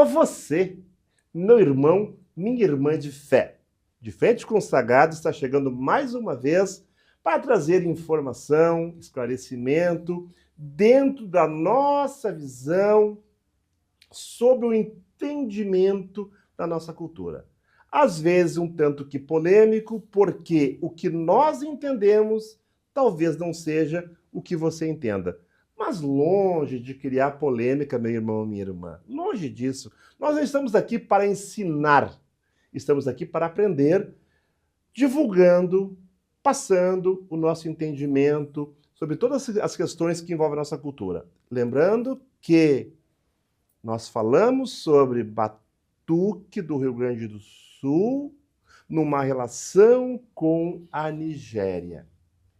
Alô você, meu irmão, minha irmã de fé. De Frente com o Sagrado está chegando mais uma vez para trazer informação, esclarecimento dentro da nossa visão sobre o entendimento da nossa cultura. Às vezes um tanto que polêmico, porque o que nós entendemos talvez não seja o que você entenda. Mas longe de criar polêmica, meu irmão, minha irmã, longe disso. Nós não estamos aqui para ensinar, estamos aqui para aprender, divulgando, passando o nosso entendimento sobre todas as questões que envolvem a nossa cultura. Lembrando que nós falamos sobre batuque do Rio Grande do Sul numa relação com a Nigéria.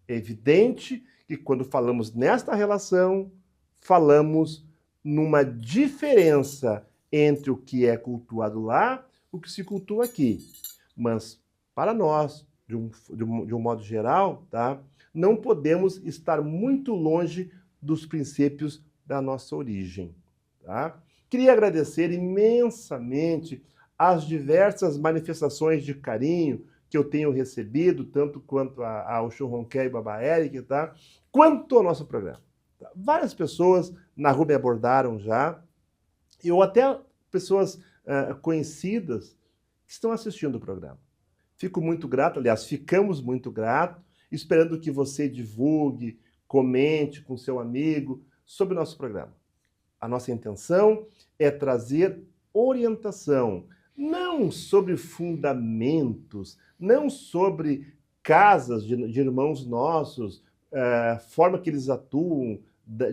É evidente que quando falamos nesta relação, falamos numa diferença entre o que é cultuado lá e o que se cultua aqui. Mas, para nós, de um modo geral, tá, não podemos estar muito longe dos princípios da nossa origem. Tá? Queria agradecer imensamente as diversas manifestações de carinho que eu tenho recebido, tanto quanto ao Churronqué e Baba Eric, tá? Quanto ao nosso programa. Tá? Várias pessoas na rua me abordaram já, ou até pessoas conhecidas que estão assistindo o programa. Fico muito grato, aliás, ficamos muito gratos, esperando que você divulgue, comente com seu amigo sobre o nosso programa. A nossa intenção é trazer orientação, não sobre fundamentos, não sobre casas de irmãos nossos, forma que eles atuam,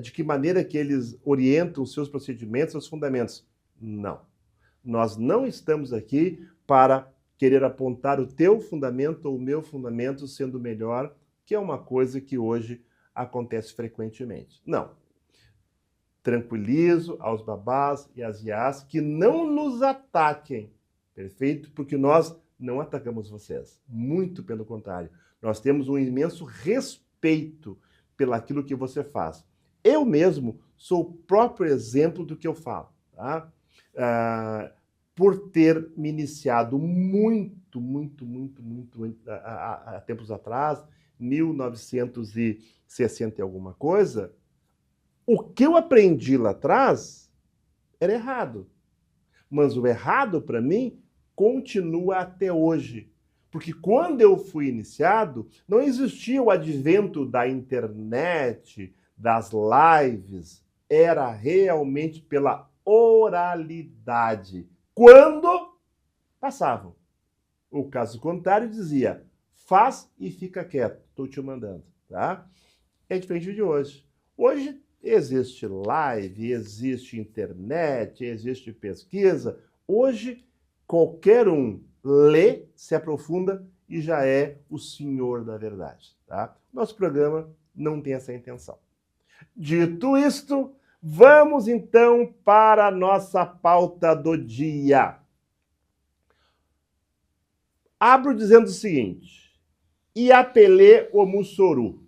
de que maneira que eles orientam os seus procedimentos, seus fundamentos. Não. Nós não estamos aqui para querer apontar o teu fundamento ou o meu fundamento sendo melhor, que é uma coisa que hoje acontece frequentemente. Não. Tranquilizo aos babás e às iás que não nos ataquem, perfeito? Porque nós não atacamos vocês, muito pelo contrário. Nós temos um imenso respeito pelaquilo que você faz. Eu mesmo sou o próprio exemplo do que eu falo, tá? Por ter me iniciado muito há tempos atrás, 1960 e alguma coisa, o que eu aprendi lá atrás era errado. Mas o errado, para mim, continua até hoje. Porque quando eu fui iniciado, não existia o advento da internet, das lives. Era realmente pela oralidade. Quando passavam. O caso contrário dizia, faz e fica quieto, estou te mandando. Tá? É diferente de hoje. Hoje existe live, existe internet, existe pesquisa. Hoje, qualquer um lê, se aprofunda e já é o senhor da verdade. Tá? Nosso programa não tem essa intenção. Dito isto, vamos então para a nossa pauta do dia. Abro dizendo o seguinte, Iapelê Omussoru.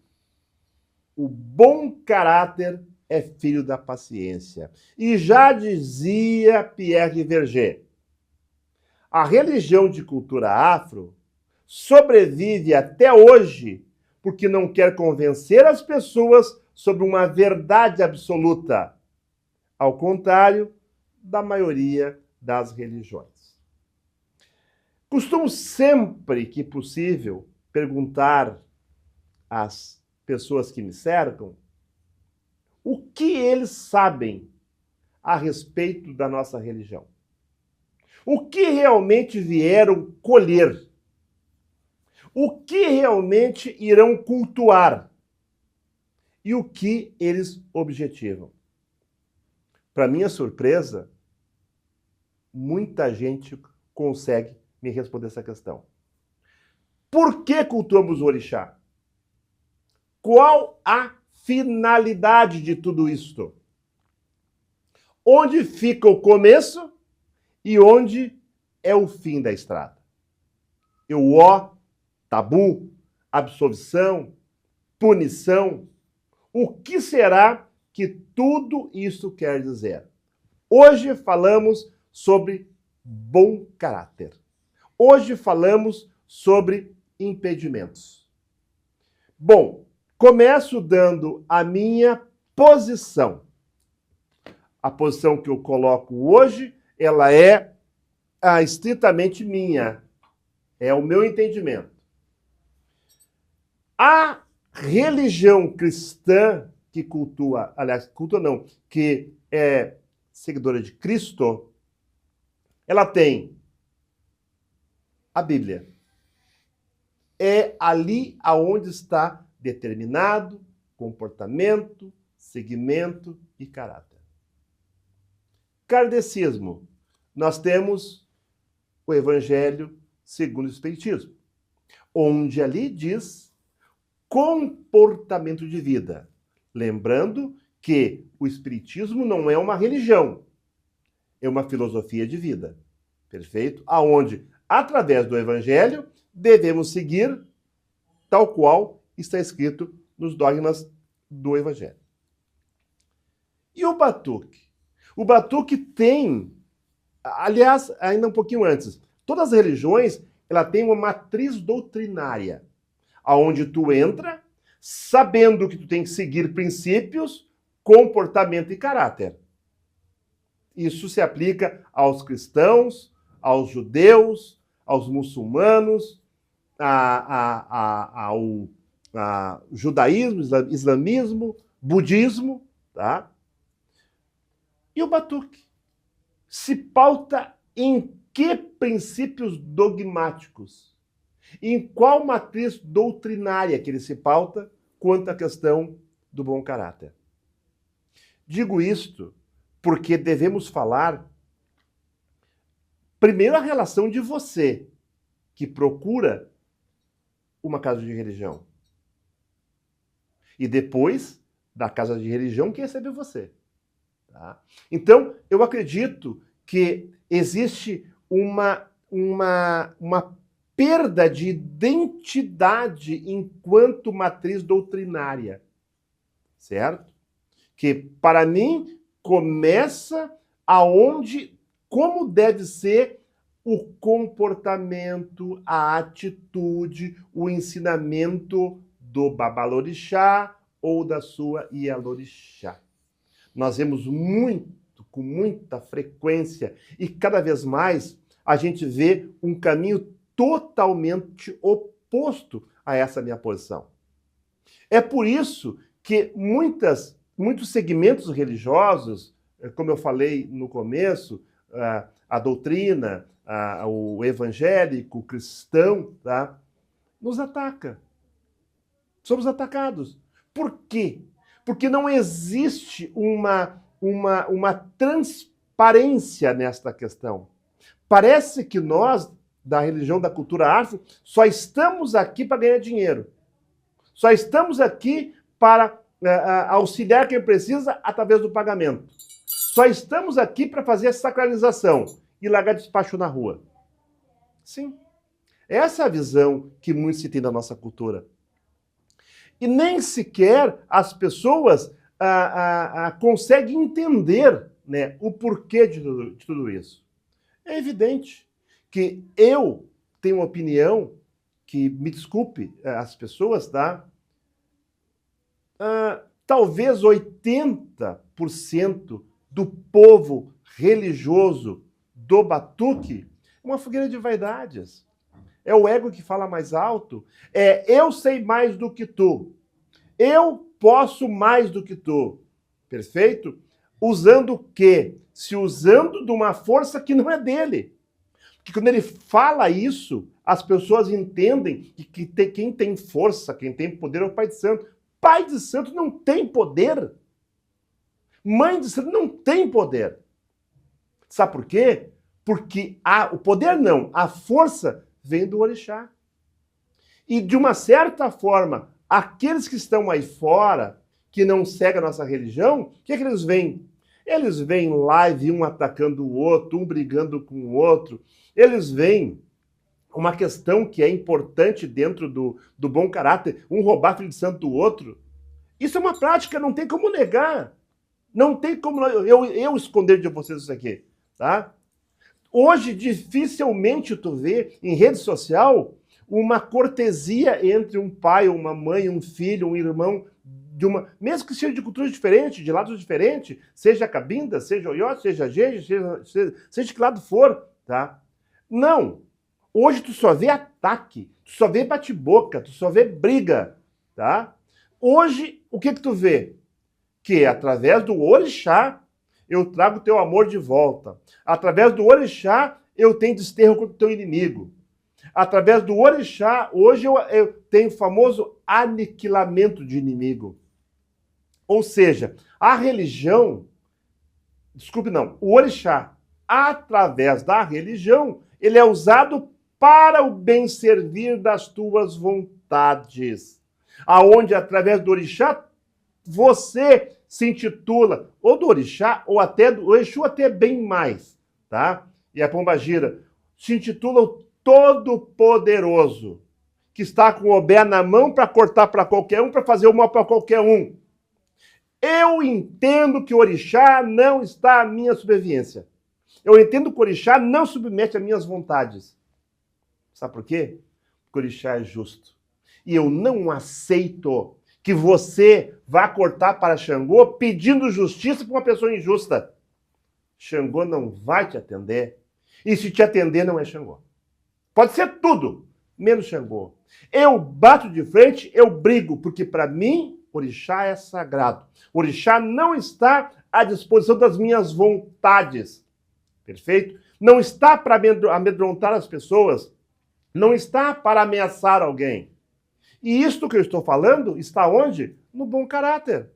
O bom caráter é filho da paciência. E já dizia Pierre Verger, a religião de cultura afro sobrevive até hoje porque não quer convencer as pessoas sobre uma verdade absoluta, ao contrário da maioria das religiões. Costumo sempre que possível perguntar às pessoas que me cercam, o que eles sabem a respeito da nossa religião? O que realmente vieram colher? O que realmente irão cultuar? E o que eles objetivam? Para minha surpresa, muita gente consegue me responder essa questão. Por que cultuamos o orixá? Qual a finalidade de tudo isto? Onde fica o começo e onde é o fim da estrada? Tabu, absolvição, punição. O que será que tudo isso quer dizer? Hoje falamos sobre bom caráter. Hoje falamos sobre impedimentos. Bom, começo dando a minha posição. A posição que eu coloco hoje, ela é estritamente minha. É o meu entendimento. A religião cristã que cultua, aliás, cultua não, que é seguidora de Cristo, ela tem a Bíblia. É ali aonde está determinado comportamento, segmento e caráter. Kardecismo. Nós temos o Evangelho segundo o Espiritismo, onde ali diz comportamento de vida. Lembrando que o Espiritismo não é uma religião, é uma filosofia de vida. Perfeito? Aonde, através do Evangelho, devemos seguir tal qual está escrito nos dogmas do Evangelho. E o Batuque? O Batuque tem, aliás, ainda um pouquinho antes, todas as religiões, ela tem uma matriz doutrinária, aonde tu entra sabendo que tu tem que seguir princípios, comportamento e caráter. Isso se aplica aos cristãos, aos judeus, aos muçulmanos, ao judaísmo, islamismo, budismo, tá? E o Batuque se pauta em que princípios dogmáticos? Em qual matriz doutrinária que ele se pauta quanto à questão do bom caráter? Digo isto porque devemos falar primeiro a relação de você que procura uma casa de religião e depois da casa de religião que recebe você. Tá? Então, eu acredito que existe uma perda de identidade enquanto matriz doutrinária, certo? Que, para mim, começa como deve ser o comportamento, a atitude, o ensinamento do Babalorixá ou da sua Ialorixá. Nós vemos com muita frequência, e cada vez mais a gente vê um caminho totalmente oposto a essa minha posição. É por isso que muitos segmentos religiosos, como eu falei no começo, a doutrina, o evangélico, o cristão, tá, nos ataca. Somos atacados. Por quê? Porque não existe uma transparência nesta questão. Parece que nós, da religião da cultura afro, só estamos aqui para ganhar dinheiro. Só estamos aqui para auxiliar quem precisa através do pagamento. Só estamos aqui para fazer a sacralização e largar despacho na rua. Sim. Essa é a visão que muito se tem da nossa cultura. E nem sequer as pessoas conseguem entender, né, o porquê de tudo isso. É evidente que eu tenho uma opinião que, me desculpe as pessoas, tá? Talvez 80% do povo religioso do Batuque é uma fogueira de vaidades. É o ego que fala mais alto. Eu sei mais do que tu. Eu posso mais do que tu. Perfeito? Usando o quê? Se usando de uma força que não é dele. Porque quando ele fala isso, as pessoas entendem que quem tem força, quem tem poder é o Pai de Santo. Pai de Santo não tem poder. Mãe de Santo não tem poder. Sabe por quê? Porque o poder não, a força vem do orixá. E de uma certa forma, aqueles que estão aí fora, que não seguem a nossa religião, o que é que eles veem? Eles veem live, um atacando o outro, um brigando com o outro. Eles veem uma questão que é importante dentro do bom caráter, um roubar filho de santo do outro. Isso é uma prática, não tem como negar. Não tem como eu esconder de vocês isso aqui, tá? Hoje, dificilmente tu vê em rede social uma cortesia entre um pai, uma mãe, um filho, um irmão, mesmo que seja de culturas diferentes, de lados diferentes, seja cabinda, seja oió, seja jeje, seja de que lado for, tá? Não. Hoje tu só vê ataque, tu só vê bate-boca, tu só vê briga, tá? Hoje, o que tu vê? Que através do orixá, eu trago teu amor de volta. Através do orixá, eu tenho desterro contra o teu inimigo. Através do orixá, hoje eu tenho o famoso aniquilamento de inimigo. Ou seja, a religião, desculpe não, o orixá, através da religião, ele é usado para o bem servir das tuas vontades. Aonde, através do orixá, você se intitula ou do orixá, ou até do Exu, até bem mais, tá? E a pombagira se intitula o Todo-Poderoso, que está com o obé na mão para cortar para qualquer um, para fazer o mal para qualquer um. Eu entendo que o orixá não está à minha subserviência. Eu entendo que o orixá não submete às minhas vontades. Sabe por quê? Porque o orixá é justo. E eu não aceito que você vá cortar para Xangô pedindo justiça para uma pessoa injusta. Xangô não vai te atender. E se te atender, não é Xangô. Pode ser tudo, menos Xangô. Eu bato de frente, eu brigo, porque para mim, orixá é sagrado. Orixá não está à disposição das minhas vontades. Perfeito? Não está para amedrontar as pessoas. Não está para ameaçar alguém. E isto que eu estou falando está onde? No bom caráter.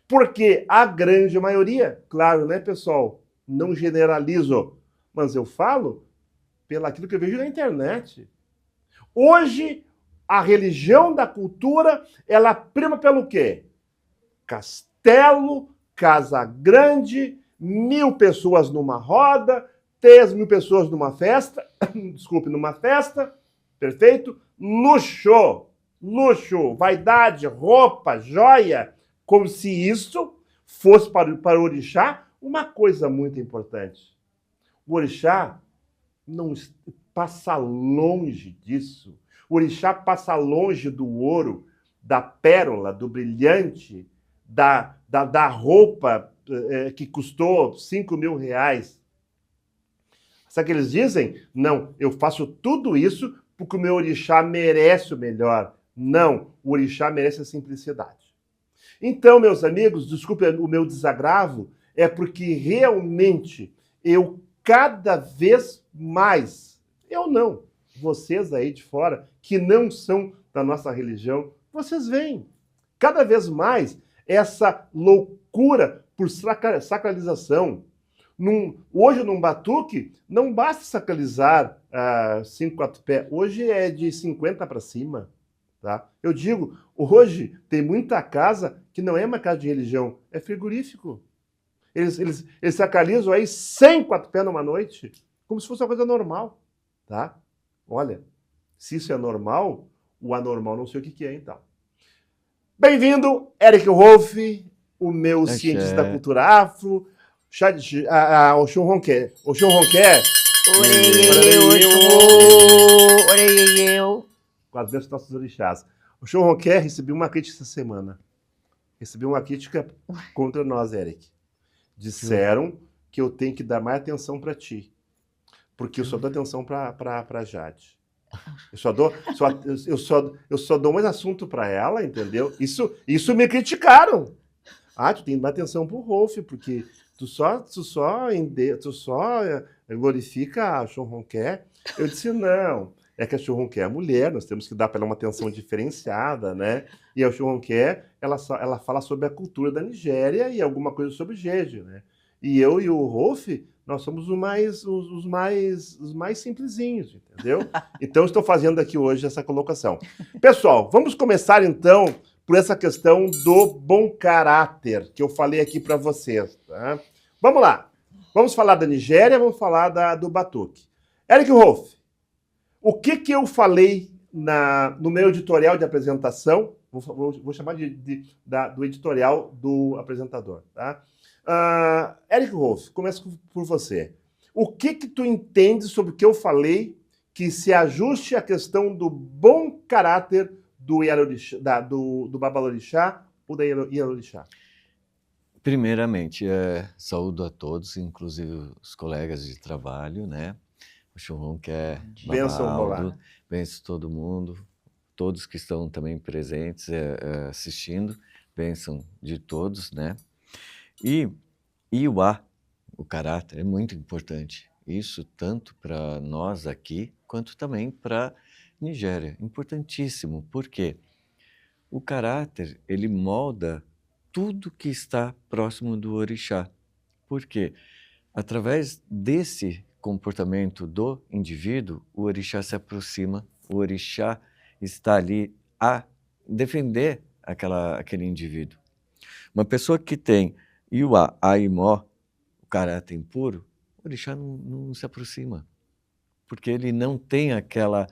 Porque a grande maioria, claro, né, pessoal? Não generalizo, mas eu falo pelo aquilo que eu vejo na internet. Hoje, a religião da cultura, ela prima pelo quê? Castelo, casa grande, 1000 pessoas numa roda, 3.000 pessoas numa festa, desculpe, numa festa, perfeito? Luxo, luxo, vaidade, roupa, joia, como se isso fosse para o orixá uma coisa muito importante. O orixá não passa longe disso. O orixá passa longe do ouro, da pérola, do brilhante, da roupa que custou 5.000 reais. Sabe o que eles dizem? Não, eu faço tudo isso porque o meu orixá merece o melhor. Não, o orixá merece a simplicidade. Então, meus amigos, desculpe o meu desagravo, é porque realmente eu cada vez mais, eu não, vocês aí de fora, que não são da nossa religião, vocês veem cada vez mais essa loucura por sacralização. Hoje, num batuque, não basta sacralizar 5, 4 pés. Hoje é de 50 para cima. Tá? Eu digo, hoje tem muita casa que não é uma casa de religião, é frigorífico. Eles sacralizam aí 100 4 pés numa noite, como se fosse uma coisa normal. Tá? Olha, se isso é normal, o anormal não sei o que é, então. Bem-vindo, Eric Rolf, o meu cientista da cultura afro, Oxum Ronquer. Oxum Ronquer. Orei eu. Com as bênçãos dos nossos orixás. Oxum Ronquer recebeu uma crítica essa semana. Recebeu uma crítica contra nós, Eric. Disseram que eu tenho que dar mais atenção para ti. Porque eu só dou atenção para Jade. Eu só dou mais assunto para ela, entendeu? Isso me criticaram. Tu tem que dar atenção pro Rolf, porque tu só glorifica a Xonronquer. Eu disse, não, é que a Xonronquer é mulher, nós temos que dar para ela uma atenção diferenciada, né? E a Xonronquer, ela fala sobre a cultura da Nigéria e alguma coisa sobre Jeje, né? E eu e o Rolf, nós somos os mais simplesinhos, entendeu? Então, estou fazendo aqui hoje essa colocação. Pessoal, vamos começar então por essa questão do bom caráter que eu falei aqui para vocês. Tá? Vamos lá. Vamos falar da Nigéria, vamos falar do batuque. Eric Rolf, o que eu falei no meu editorial de apresentação? Vou chamar do editorial do apresentador. Tá? Eric Rolf, começo por você. o que tu entende sobre o que eu falei que se ajuste à questão do bom caráter do Ialorixá, do Babalorixá ou da Ialorixá? Primeiramente, saúdo a todos, inclusive os colegas de trabalho, né? O Xunrun Quer, Benção, Babaldo, Babá. benção todo mundo, todos que estão também presentes assistindo, benção de todos, né? E o caráter, é muito importante. Isso tanto para nós aqui, quanto também para Nigéria. Importantíssimo, porque o caráter, ele molda tudo que está próximo do orixá. Porque através desse comportamento do indivíduo, o orixá se aproxima, o orixá está ali a defender aquele indivíduo. Uma pessoa que tem Iwa, Aimó, o caráter impuro, o orixá não se aproxima, porque ele não tem aquela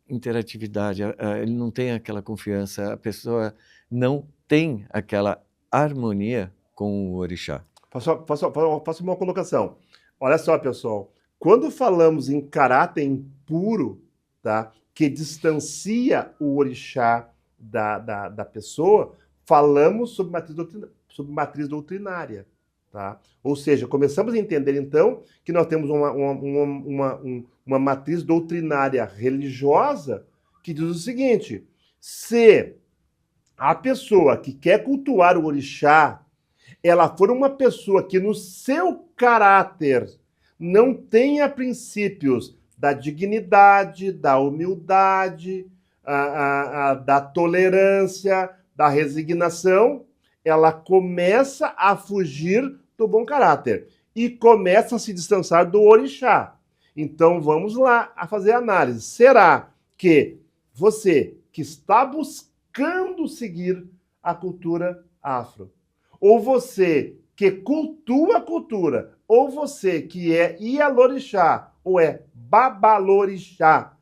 interatividade, ele não tem aquela confiança, a pessoa não tem aquela harmonia com o orixá. Faço uma colocação. Olha só, pessoal. Quando falamos em caráter impuro, tá, que distancia o orixá da pessoa, falamos sobre matriz doutrinária. Tá? Ou seja, começamos a entender, então, que nós temos uma matriz doutrinária religiosa que diz o seguinte: se a pessoa que quer cultuar o orixá ela for uma pessoa que no seu caráter não tenha princípios da dignidade, da humildade, da tolerância, da resignação, ela começa a fugir do bom caráter e começa a se distanciar do orixá. Então vamos lá a fazer a análise. Será que você que está buscando seguir a cultura afro, ou você que cultua a cultura, ou você que é Ialorixá, ou é Babalorixá,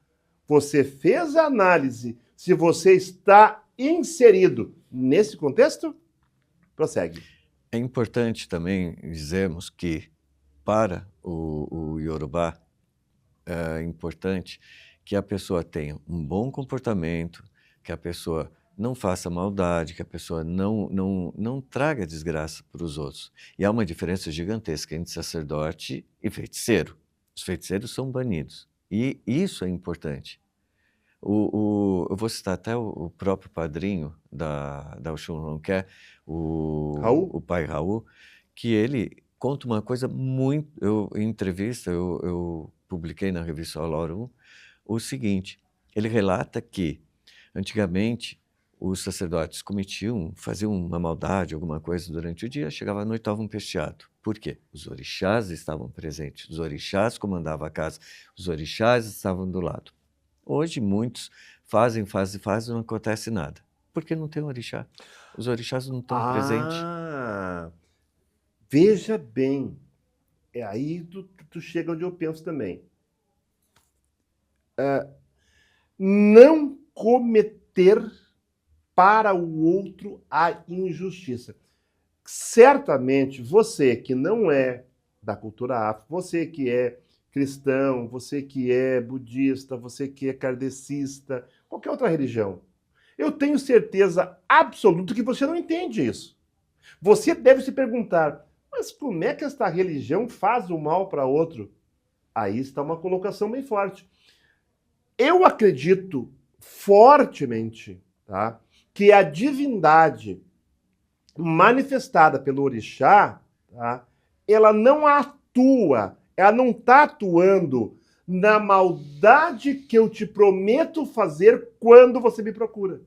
você fez a análise se você está inserido nesse contexto? Prossegue. É importante também dizermos que, para o Yorubá, é importante que a pessoa tenha um bom comportamento, que a pessoa não faça maldade, que a pessoa não traga desgraça para os outros. E há uma diferença gigantesca entre sacerdote e feiticeiro. Os feiticeiros são banidos. E isso é importante. Eu vou citar até o próprio padrinho da Oxum, que é o pai Raul, que ele conta uma coisa muito... em entrevista, eu publiquei na revista Olorum o seguinte, ele relata que, antigamente, os sacerdotes faziam uma maldade, alguma coisa durante o dia, chegava à noite e estavam pesteados. Por quê? Os orixás estavam presentes, os orixás comandavam a casa, os orixás estavam do lado. Hoje, muitos fazem, não acontece nada. Porque não tem orixá. Os orixás não estão presentes. Veja bem. É aí tu chega onde eu penso também. Não cometer para o outro a injustiça. Certamente, você que não é da cultura afro, você que é cristão, você que é budista, você que é kardecista, qualquer outra religião, eu tenho certeza absoluta que você não entende isso. Você deve se perguntar, mas como é que esta religião faz o mal para outro? Aí está uma colocação bem forte. Eu acredito fortemente, tá, que a divindade manifestada pelo orixá, tá, ela não atua, ela não está atuando na maldade que eu te prometo fazer quando você me procura.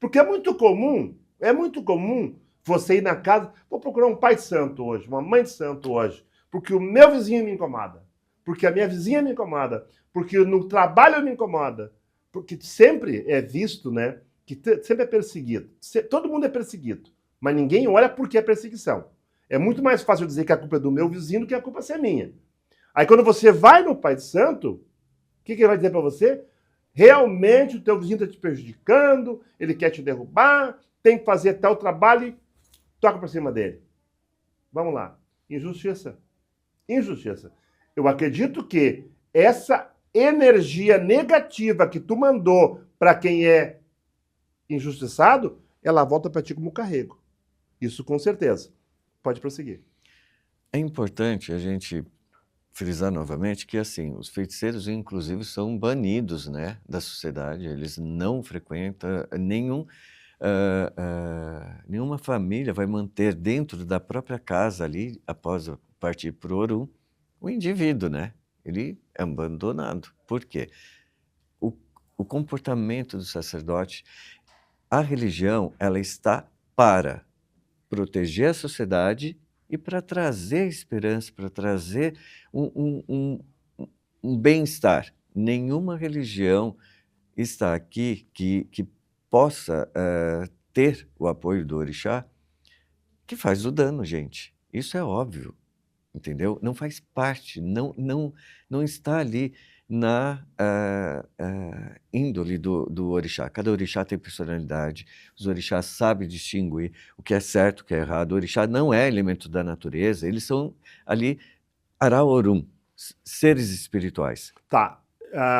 Porque é muito comum você ir na casa, vou procurar um pai de santo hoje, uma mãe de santo hoje, porque o meu vizinho me incomoda, porque a minha vizinha me incomoda, porque no trabalho me incomoda, porque sempre é visto, né, que sempre é perseguido. Todo mundo é perseguido, mas ninguém olha porque é perseguição. É muito mais fácil dizer que a culpa é do meu vizinho do que a culpa é minha. Aí quando você vai no pai de santo, o que ele vai dizer para você? Realmente o teu vizinho está te prejudicando, ele quer te derrubar, tem que fazer tal trabalho e toca para cima dele. Vamos lá. Injustiça. Injustiça. Eu acredito que essa energia negativa que tu mandou para quem é injustiçado, ela volta para ti como carrego. Isso com certeza. Pode prosseguir. É importante a gente frisar novamente que, assim, os feiticeiros, inclusive, são banidos, né, da sociedade. Eles não frequentam nenhuma família vai manter dentro da própria casa ali, após partir para o Orum, o indivíduo, né? Ele é abandonado. Por quê? O, o comportamento do sacerdote, a religião, ela está para proteger a sociedade e para trazer esperança, para trazer um bem-estar. Nenhuma religião está aqui que possa ter o apoio do orixá que faz o dano, gente. Isso é óbvio, entendeu? Não faz parte, não está ali na índole do orixá. Cada orixá tem personalidade, os orixás sabem distinguir o que é certo, o que é errado. O orixá não é elemento da natureza, eles são ali Araorum, seres espirituais. Tá.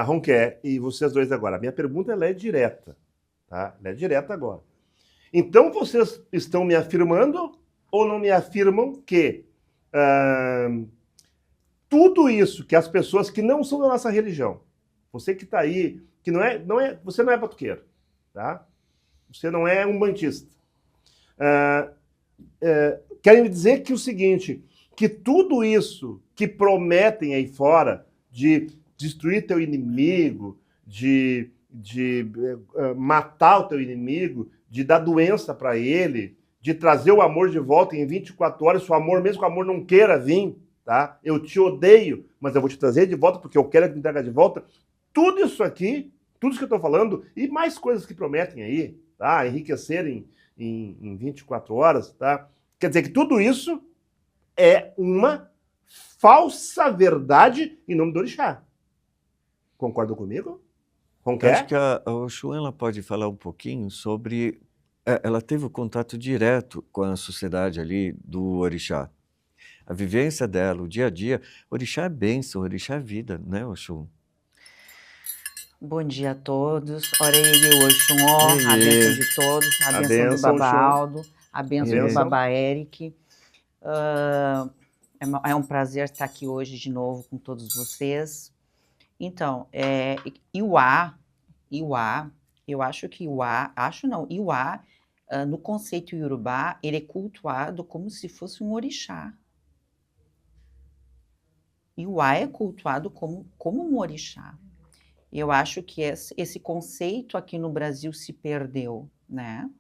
Ronquer, e vocês dois agora. A minha pergunta ela é direta. Tá? Ela é direta agora. Então vocês estão me afirmando ou não me afirmam que tudo isso que as pessoas que não são da nossa religião, você que está aí, que você não é batuqueiro, tá? Você não é umbandista. Querem me dizer que o seguinte, que tudo isso que prometem aí fora de destruir teu inimigo, de matar o teu inimigo, de dar doença para ele, de trazer o amor de volta em 24 horas, se o amor, mesmo que o amor não queira vir, tá? Eu te odeio, mas eu vou te trazer de volta porque eu quero que me traga de volta. Tudo isso aqui, tudo isso que eu estou falando, e mais coisas que prometem aí, tá? Enriquecer em 24 horas, tá? Quer dizer que tudo isso é uma falsa verdade em nome do orixá. Concordam comigo? Eu acho que a Oxum ela pode falar um pouquinho sobre... Ela teve o contato direto com a sociedade ali do orixá. A vivência dela, o dia a dia. Orixá é bênção, orixá é vida, né, Oxum? Bom dia a todos. Orei Oxum, a bênção de todos, a bênção do Baba Aldo, a bênção do Baba Eric. É um prazer estar aqui hoje de novo com todos vocês. Então, Iuá, eu acho que Iuá, no conceito iorubá, ele é cultuado como se fosse um orixá. Iuá é cultuado como um orixá. Eu acho que esse conceito aqui no Brasil se perdeu, né?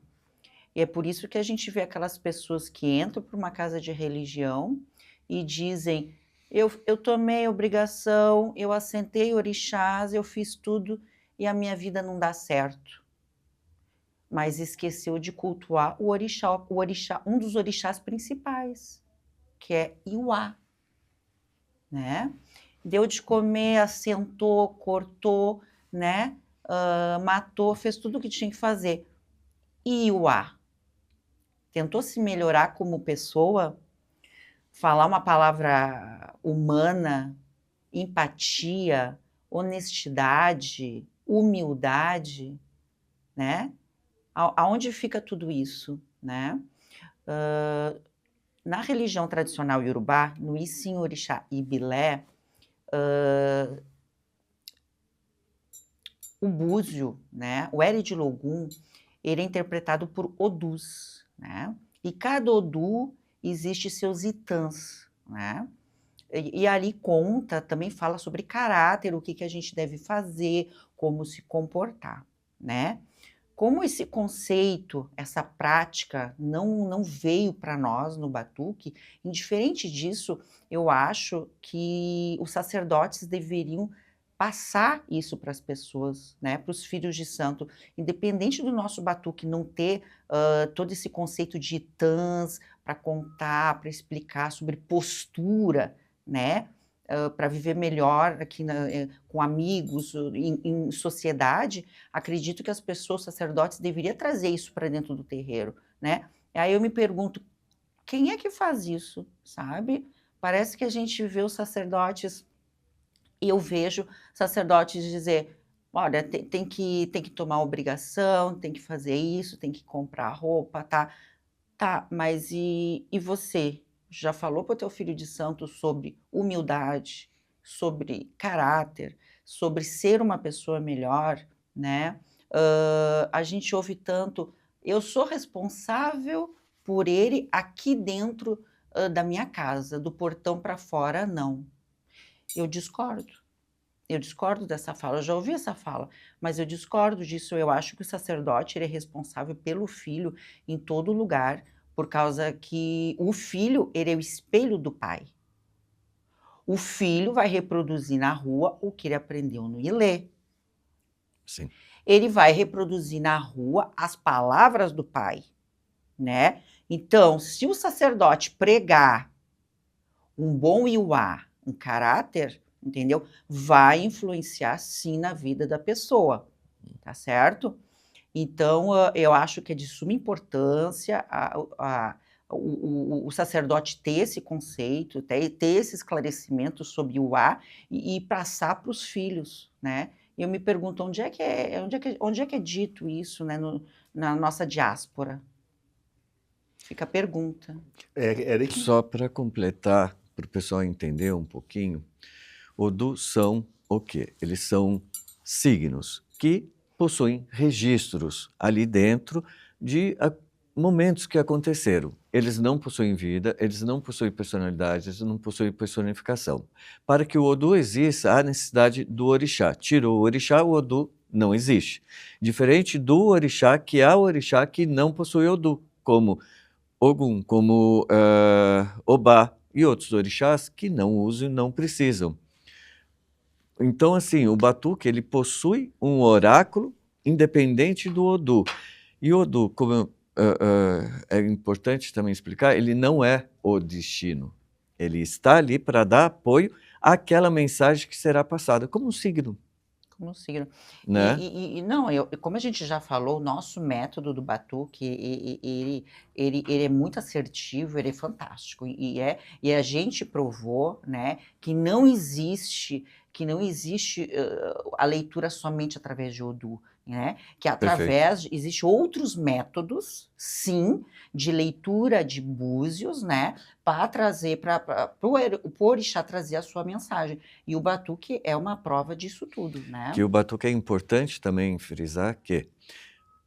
E é por isso que a gente vê aquelas pessoas que entram para uma casa de religião e dizem: eu tomei obrigação, eu assentei orixás, eu fiz tudo e a minha vida não dá certo. Mas esqueceu de cultuar o orixá, um dos orixás principais, que é Iuá, né? Deu de comer, assentou, cortou, né? Matou, fez tudo o que tinha que fazer. E Iuá tentou se melhorar como pessoa, falar uma palavra humana, empatia, honestidade, humildade, né? Aonde fica tudo isso, né? Na religião tradicional iorubá, no Isim Orixá Ibilé, o búzio, né? O Eri de Logum, ele é interpretado por Odus, né? E cada Odu existe seus itãs, né? E ali conta, também fala sobre caráter, o que a gente deve fazer, como se comportar, né? Como esse conceito, essa prática não veio para nós no batuque, indiferente disso, eu acho que os sacerdotes deveriam passar isso para as pessoas, né, para os filhos de santo, independente do nosso batuque não ter todo esse conceito de itãs para contar, para explicar sobre postura, né, para viver melhor aqui com amigos, em sociedade, acredito que as pessoas, sacerdotes, deveriam trazer isso para dentro do terreiro, né? Aí eu me pergunto, quem é que faz isso, sabe? Parece que a gente vê os sacerdotes, e eu vejo sacerdotes dizer, olha, tem que tomar obrigação, tem que fazer isso, tem que comprar roupa, tá? Tá, mas e você? Já falou para o teu filho de santo sobre humildade, sobre caráter, sobre ser uma pessoa melhor, né? A gente ouve tanto, eu sou responsável por ele aqui dentro, da minha casa, do portão para fora, não. Eu discordo. Eu discordo dessa fala, eu já ouvi essa fala, mas eu discordo disso. Eu acho que o sacerdote ele é responsável pelo filho em todo lugar, por causa que o filho ele é o espelho do pai. O filho vai reproduzir na rua o que ele aprendeu no ILE. Sim. Ele vai reproduzir na rua as palavras do pai, né? Então, se o sacerdote pregar um bom iuá, um caráter, entendeu? Vai influenciar sim na vida da pessoa, tá certo? Então, eu acho que é de suma importância o sacerdote ter esse conceito, ter esse esclarecimento sobre o A e passar para os filhos, né? Eu me pergunto onde é que é dito isso, né, na nossa diáspora? Fica a pergunta. Era que Só para completar, para o pessoal entender um pouquinho, Odu são o quê? Eles são signos que possuem registros ali dentro de momentos que aconteceram. Eles não possuem vida, eles não possuem personalidade, eles não possuem personificação. Para que o Odu exista, há necessidade do orixá. Tirou o orixá, o Odu não existe. Diferente do orixá, que há orixá que não possui Odu, como Ogum, como Obá e outros orixás que não usam e não precisam. Então, assim, o Batuque, ele possui um oráculo independente do Odu. E o Odu, como é importante também explicar, ele não é o destino. Ele está ali para dar apoio àquela mensagem que será passada, como um signo, Como um signo. né? Não, como a gente já falou, o nosso método do Batuque, ele é muito assertivo, ele é fantástico. E a gente provou, né, que não existe a leitura somente através de Odu, né? Que existe outros métodos, sim, de leitura de búzios, né? Para trazer, para o orixá trazer a sua mensagem. E o Batuque é uma prova disso tudo, né? Que o Batuque é importante também frisar que,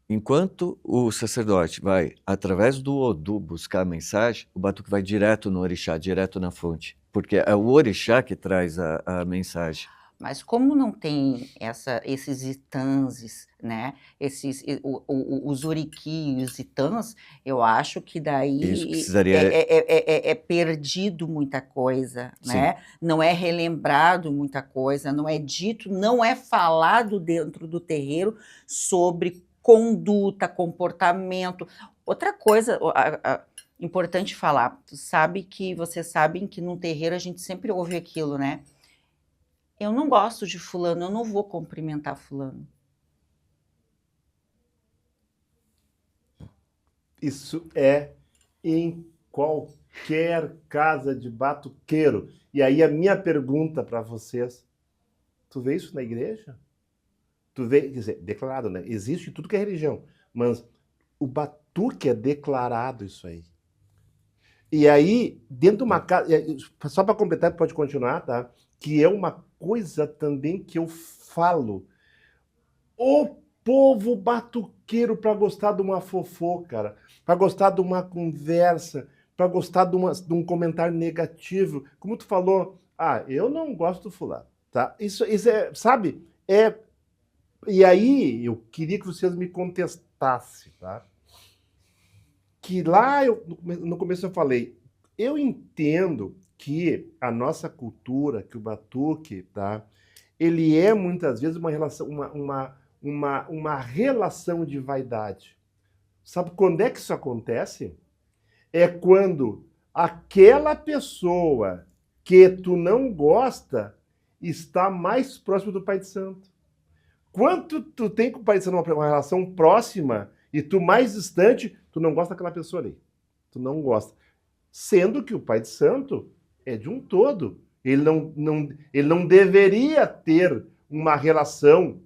enquanto o sacerdote vai, através do Odu, buscar a mensagem, o Batuque vai direto no orixá, direto na fonte, porque é o orixá que traz a mensagem. Mas como não tem esses itãs, né? Os oriki e os itãs, eu acho que Isso daí precisaria... é perdido muita coisa, Sim. né? Não é relembrado muita coisa, não é dito, não é falado dentro do terreiro sobre conduta, comportamento. Outra coisa importante falar, vocês sabem que no terreiro a gente sempre ouve aquilo, né? Eu não gosto de fulano, eu não vou cumprimentar fulano. isso é em qualquer casa de batuqueiro. E aí a minha pergunta para vocês, tu vê isso na igreja? Tu vê, quer dizer, declarado, né? Existe tudo que é religião, mas o batuque é declarado isso aí. E aí, dentro de uma casa, só para completar, pode continuar, tá? Que é uma coisa também que eu falo. O povo batuqueiro para gostar de uma fofoca, cara, para gostar de uma conversa, para gostar de um comentário negativo. Como tu falou, eu não gosto do fulano, tá? Isso é, sabe? E aí eu queria que vocês me contestassem, tá? Que lá no começo eu falei, eu entendo que a nossa cultura, que o batuque, tá? Ele é muitas vezes uma relação, uma relação de vaidade. Sabe quando é que isso acontece? É quando aquela pessoa que tu não gosta está mais próximo do Pai de Santo. Quando tu tem com o Pai de Santo uma relação próxima e tu mais distante, tu não gosta daquela pessoa ali. Tu não gosta. Sendo que o Pai de Santo é de um todo. Ele não deveria ter uma relação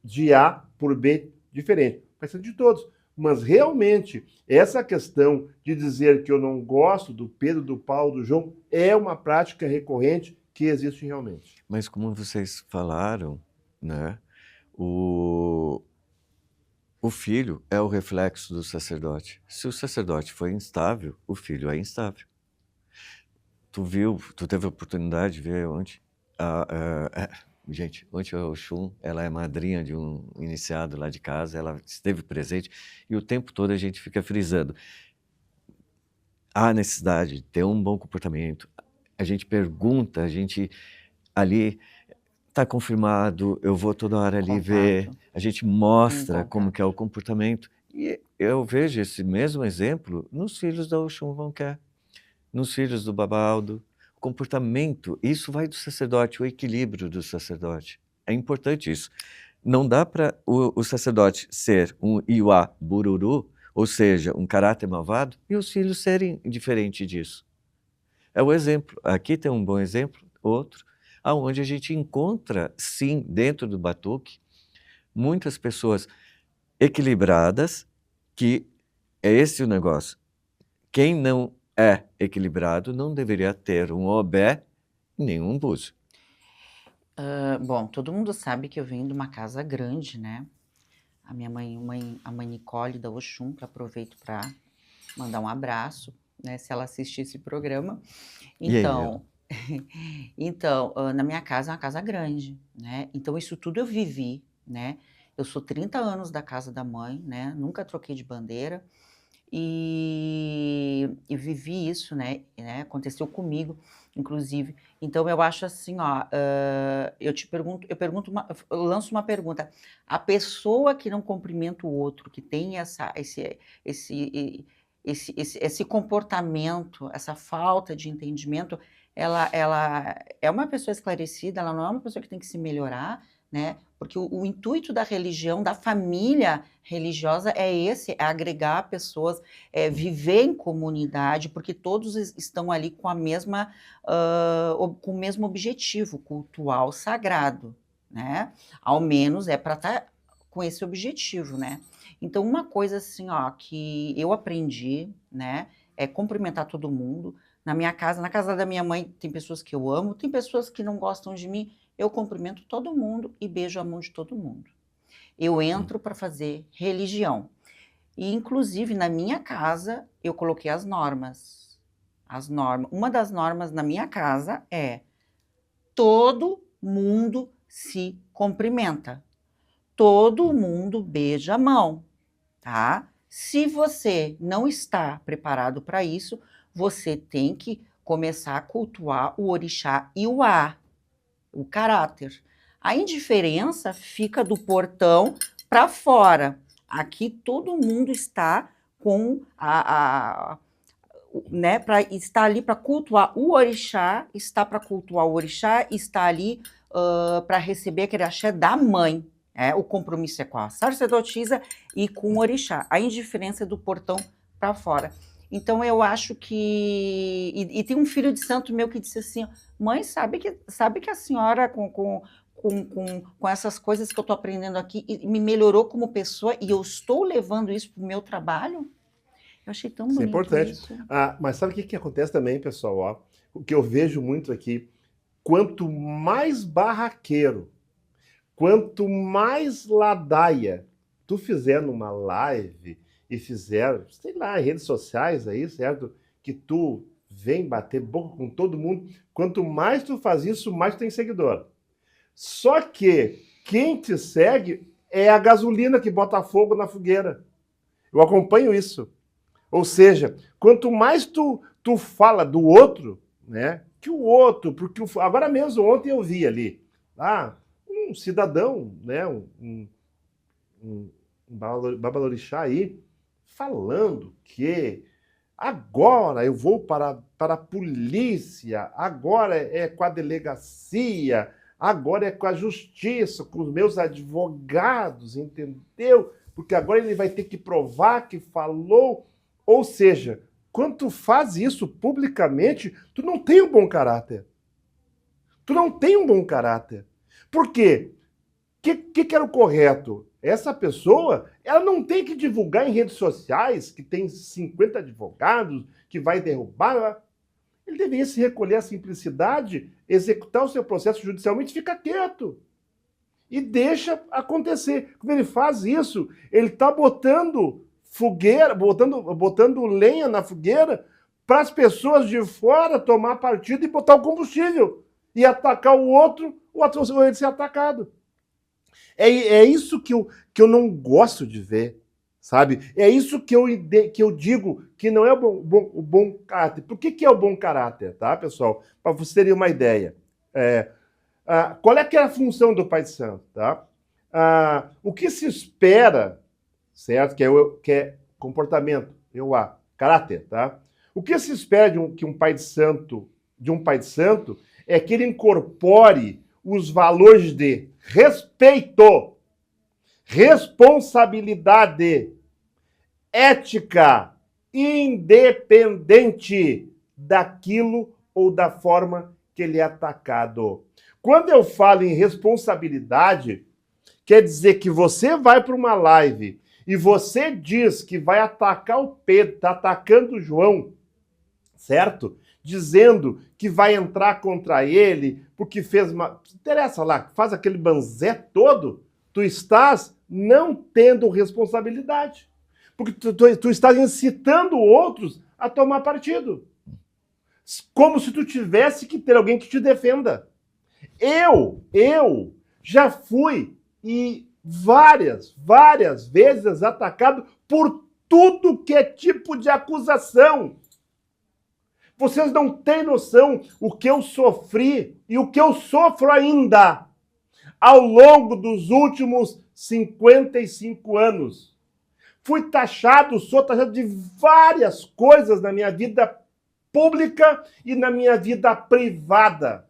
de A por B diferente. Vai ser de todos. Mas realmente, essa questão de dizer que eu não gosto do Pedro, do Paulo, do João, é uma prática recorrente que existe realmente. Mas como vocês falaram, né, o filho é o reflexo do sacerdote. Se o sacerdote foi instável, o filho é instável. Tu teve a oportunidade de ver ontem? Gente, ontem a Oxum, ela é madrinha de um iniciado lá de casa, ela esteve presente e o tempo todo a gente fica frisando. Há necessidade de ter um bom comportamento. A gente pergunta, a gente ali está confirmado, eu vou toda hora ali ver, a gente mostra como que é o comportamento. E eu vejo esse mesmo exemplo nos filhos da Oxum Vonquer, nos filhos do Babaldo. O comportamento, isso vai do sacerdote, o equilíbrio do sacerdote. É importante isso. Não dá para o sacerdote ser um Iuá bururu, ou seja, um caráter malvado, e os filhos serem diferentes disso. É o exemplo. Aqui tem um bom exemplo, outro, aonde a gente encontra, sim, dentro do batuque, muitas pessoas equilibradas, que é esse o negócio. Quem não é equilibrado não deveria ter um obé nem um búzio. Bom, todo mundo sabe que eu venho de uma casa grande, né? A minha a mãe Nicole da Oxum, que aproveito para mandar um abraço, né? Se ela assistir esse programa. Então, na minha casa é uma casa grande, né? Então isso tudo eu vivi, né? Eu sou 30 anos da casa da mãe, né? Nunca troquei de bandeira e vivi isso, né? Aconteceu comigo, inclusive. Então eu acho assim, ó, eu lanço uma pergunta. A pessoa que não cumprimenta o outro, que tem esse comportamento, essa falta de entendimento, ela é uma pessoa esclarecida, ela não é uma pessoa que tem que se melhorar, né? Porque o intuito da religião, da família religiosa é agregar pessoas, viver em comunidade, porque todos estão ali com com o mesmo objetivo, cultuar o sagrado, né? Ao menos é para estar com esse objetivo, né? Então, uma coisa assim, ó, que eu aprendi, né, é cumprimentar todo mundo. Na casa da minha mãe, tem pessoas que eu amo, tem pessoas que não gostam de mim, eu cumprimento todo mundo e beijo a mão de todo mundo. Eu entro para fazer religião. E, inclusive, na minha casa, eu coloquei as normas. Uma das normas na minha casa é: todo mundo se cumprimenta. Todo mundo beija a mão, tá? Se você não está preparado para isso, você tem que começar a cultuar o orixá Iuá, o caráter. A indiferença fica do portão para fora. Aqui todo mundo está com né, está ali para cultuar o orixá, está ali para receber aquele axé da mãe. O compromisso é com a sacerdotisa e com o orixá. A indiferença é do portão para fora. Então, eu acho que... E tem um filho de santo meu que disse assim: mãe, sabe que a senhora, com essas coisas que eu estou aprendendo aqui, me melhorou como pessoa e eu estou levando isso para o meu trabalho? Eu achei tão bonito. Isso é importante. Isso. Mas sabe o que acontece também, pessoal? Ó, o que eu vejo muito aqui: quanto mais barraqueiro, quanto mais ladaia tu fizer numa live e fizer, sei lá, em redes sociais aí, certo? Que tu vem bater boca com todo mundo, quanto mais tu faz isso, mais tu tem seguidor. Só que quem te segue é a gasolina que bota fogo na fogueira. Eu acompanho isso. Ou seja, quanto mais tu fala do outro, né? Que o outro, porque agora mesmo, ontem eu vi ali, um cidadão, né? Um babalorixá aí, falando que agora eu vou para a polícia, agora é com a delegacia, agora é com a justiça, com os meus advogados, entendeu? Porque agora ele vai ter que provar que falou. Ou seja, quando tu faz isso publicamente, tu não tem um bom caráter. Tu não tem um bom caráter. Por quê? O que era o correto? Essa pessoa, ela não tem que divulgar em redes sociais que tem 50 advogados, que vai derrubar. Ele deveria se recolher à simplicidade, executar o seu processo judicialmente e ficar quieto. E deixa acontecer. Quando ele faz isso, ele está botando fogueira, botando lenha na fogueira para as pessoas de fora tomar partido e botar o combustível. E atacar o outro ele ser atacado. É isso que eu não gosto de ver, sabe? É isso que eu digo que não é o bom caráter. Por que é o bom caráter, tá, pessoal? Para vocês terem uma ideia. Qual é que é a função do pai de santo, tá? O que se espera, certo? Que é comportamento, caráter, tá? O que se espera de um pai de santo é que ele incorpore os valores de respeito, responsabilidade, ética, independente daquilo ou da forma que ele é atacado. Quando eu falo em responsabilidade, quer dizer que você vai para uma live e você diz que vai atacar o Pedro, está atacando o João, certo? Dizendo que vai entrar contra ele porque fez uma... Não interessa lá, faz aquele banzé todo, tu estás não tendo responsabilidade. Porque tu estás incitando outros a tomar partido. Como se tu tivesse que ter alguém que te defenda. Eu já fui e várias vezes atacado por tudo que é tipo de acusação. Vocês não têm noção o que eu sofri e o que eu sofro ainda ao longo dos últimos 55 anos. Sou taxado de várias coisas na minha vida pública e na minha vida privada.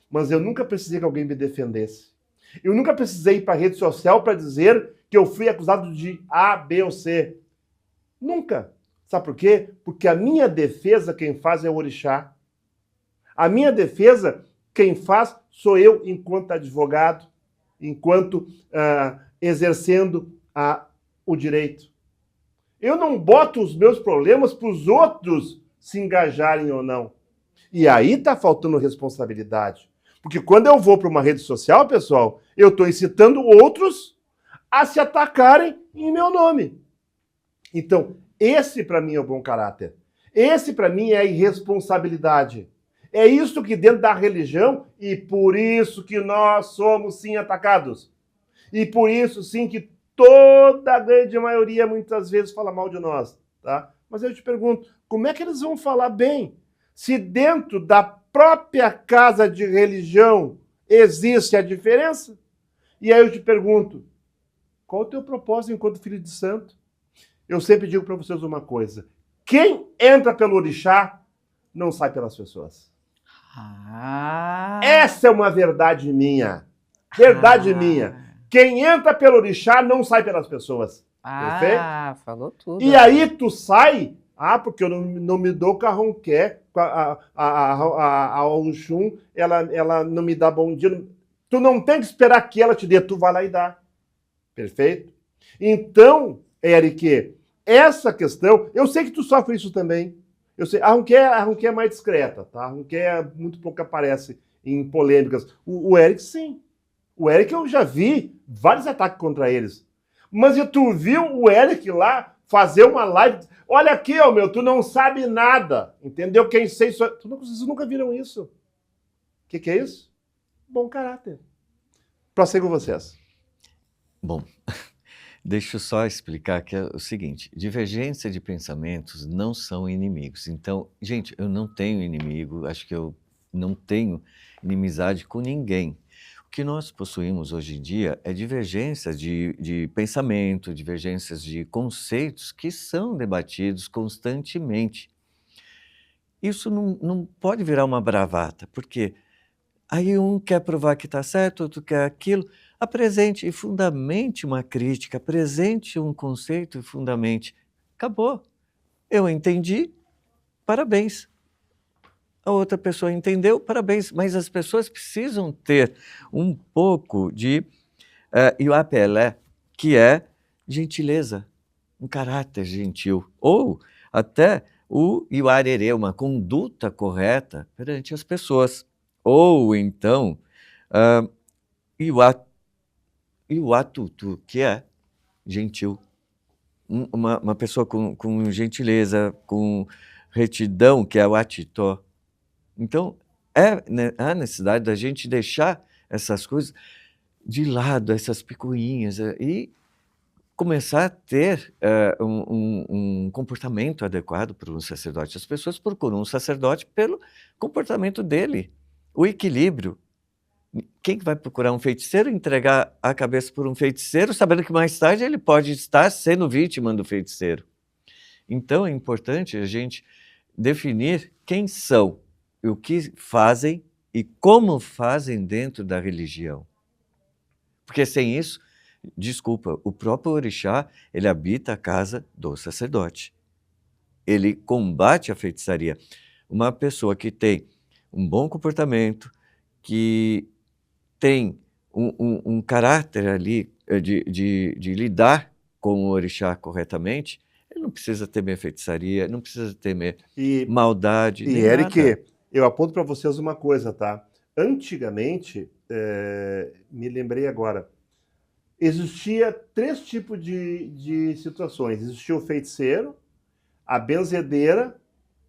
Mas eu nunca precisei que alguém me defendesse. Eu nunca precisei ir para a rede social para dizer que eu fui acusado de A, B ou C. Nunca. Sabe por quê? Porque a minha defesa, quem faz é o orixá. A minha defesa, quem faz sou eu enquanto advogado, enquanto exercendo o direito. Eu não boto os meus problemas para os outros se engajarem ou não. E aí está faltando responsabilidade. Porque quando eu vou para uma rede social, pessoal, eu estou incitando outros a se atacarem em meu nome. Então, esse para mim é o bom caráter. Esse para mim é a irresponsabilidade. É isso que dentro da religião, e por isso que nós somos sim atacados. E por isso sim que toda a grande maioria muitas vezes fala mal de nós, tá? Mas eu te pergunto, como é que eles vão falar bem se dentro da própria casa de religião existe a diferença? E aí eu te pergunto, qual o teu propósito enquanto filho de santo? Eu sempre digo para vocês uma coisa, quem entra pelo orixá não sai pelas pessoas. Essa é uma verdade minha. Verdade minha. Quem entra pelo orixá não sai pelas pessoas. Perfeito? Falou tudo. E aí tu sai, porque eu não me dou carronqué, a Oxum, ela não me dá bom dia. Tu não tem que esperar que ela te dê, tu vai lá e dá. Perfeito? Então, Eric, essa questão, eu sei que tu sofre isso também. Eu sei, a Ronquer é mais discreta, tá? A Ronquer muito pouco aparece em polêmicas. O Eric, sim. O Eric, eu já vi vários ataques contra eles. Mas tu viu o Eric lá fazer uma live? Olha aqui, tu não sabe nada. Entendeu? Quem sei isso... Vocês nunca viram isso. O que é isso? Bom caráter. Prossigo vocês. Bom, deixa eu só explicar que é o seguinte, divergência de pensamentos não são inimigos. Então, gente, eu não tenho inimigo, acho que eu não tenho inimizade com ninguém. O que nós possuímos hoje em dia é divergências de pensamento, divergências de conceitos que são debatidos constantemente. Isso não pode virar uma bravata, porque aí um quer provar que está certo, outro quer aquilo. Apresente e fundamente uma crítica, apresente um conceito e fundamente. Acabou. Eu entendi, parabéns. A outra pessoa entendeu, parabéns. Mas as pessoas precisam ter um pouco de iuapelé, que é gentileza, um caráter gentil. Ou até o iuarerê, uma conduta correta perante as pessoas. Ou então, iuatutu, que é gentil. Uma pessoa com gentileza, com retidão, que é o atitó. Então, há necessidade da gente deixar essas coisas de lado, essas picuinhas, e começar a ter um comportamento adequado para um sacerdote. As pessoas procuram um sacerdote pelo comportamento dele, o equilíbrio. Quem que vai procurar um feiticeiro, entregar a cabeça por um feiticeiro, sabendo que mais tarde ele pode estar sendo vítima do feiticeiro? Então, é importante a gente definir quem são, o que fazem e como fazem dentro da religião. Porque sem isso, desculpa, o próprio orixá, ele habita a casa do sacerdote. Ele combate a feitiçaria. Uma pessoa que tem um bom comportamento, que tem um caráter ali de lidar com o orixá corretamente, ele não precisa temer feitiçaria, não precisa temer maldade, nem Eric, nada. eu aponto para vocês uma coisa, tá? Antigamente, me lembrei agora, existia 3 tipos de situações. Existia o feiticeiro, a benzedeira,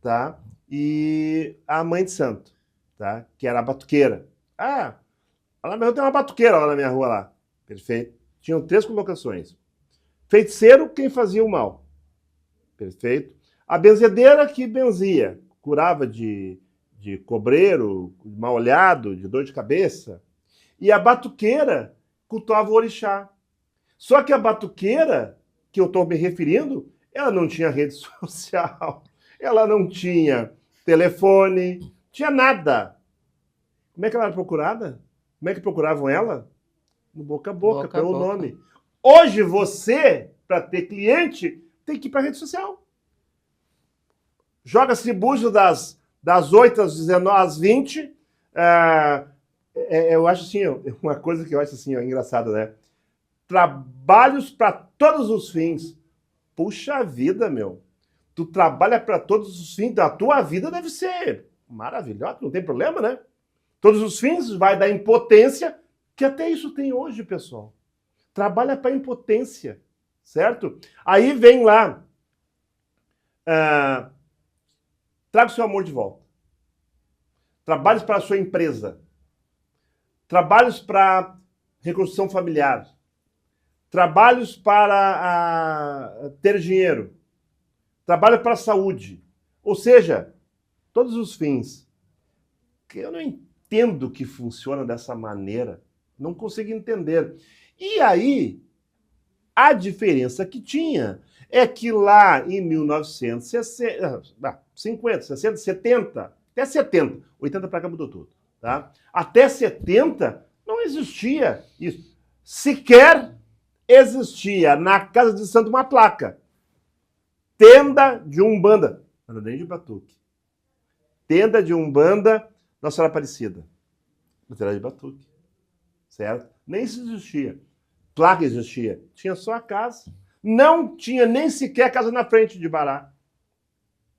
tá? E a mãe de santo, tá? Que era a batuqueira. Ah, lá na minha rua tem uma batuqueira lá na minha rua lá. Perfeito. Tinham 3 colocações. Feiticeiro, quem fazia o mal. Perfeito. A benzedeira que benzia, curava de cobreiro, de mal-olhado, de dor de cabeça. E a batuqueira cultuava o orixá. Só que a batuqueira, que eu estou me referindo, ela não tinha rede social, ela não tinha telefone, tinha nada. Como é que ela era procurada? Como é que procuravam ela? No boca a boca, pelo nome. Hoje você, para ter cliente, tem que ir para a rede social. Joga-se búzio das 8 às 19 às 20. Eu acho assim, uma coisa que eu acho assim, engraçada, né? Trabalhos para todos os fins. Puxa vida, meu. Tu trabalha para todos os fins, a tua vida deve ser maravilhosa, não tem problema, né? Todos os fins vai dar impotência, que até isso tem hoje, pessoal. Trabalha para impotência, certo? Aí vem lá, traga o seu amor de volta. Trabalhos para a sua empresa. Trabalhos para reconstrução familiar. Trabalhos para ter dinheiro. Trabalho para a saúde. Ou seja, todos os fins. Que eu não entendo que funciona dessa maneira. Não consigo entender. E aí, a diferença que tinha é que lá em 1960, 50, 60, 70, até 70, 80 para cá mudou tudo, tá? Até 70 não existia isso. Sequer existia na casa de santo uma placa. Tenda de Umbanda. Não nem de Batuque. Tenda de Umbanda, Nossa Senhora Aparecida. Mas era de Batuque. Certo? Nem isso existia. Placa existia. Tinha só a casa. Não tinha nem sequer casa na frente de Bará.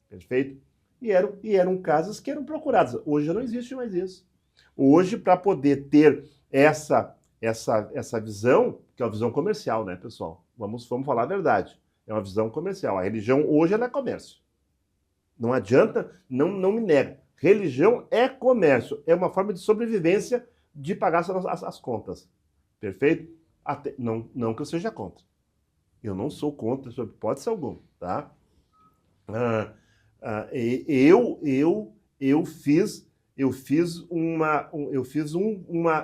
Perfeito? E eram casas que eram procuradas. Hoje já não existe mais isso. Hoje, para poder ter essa visão, que é uma visão comercial, né, pessoal? Vamos falar a verdade. É uma visão comercial. A religião hoje ela é comércio. Não adianta, não me nega. Religião é comércio. É uma forma de sobrevivência de pagar as contas. Perfeito? Não que eu seja contra. Eu não sou contra, sob hipótese alguma, tá?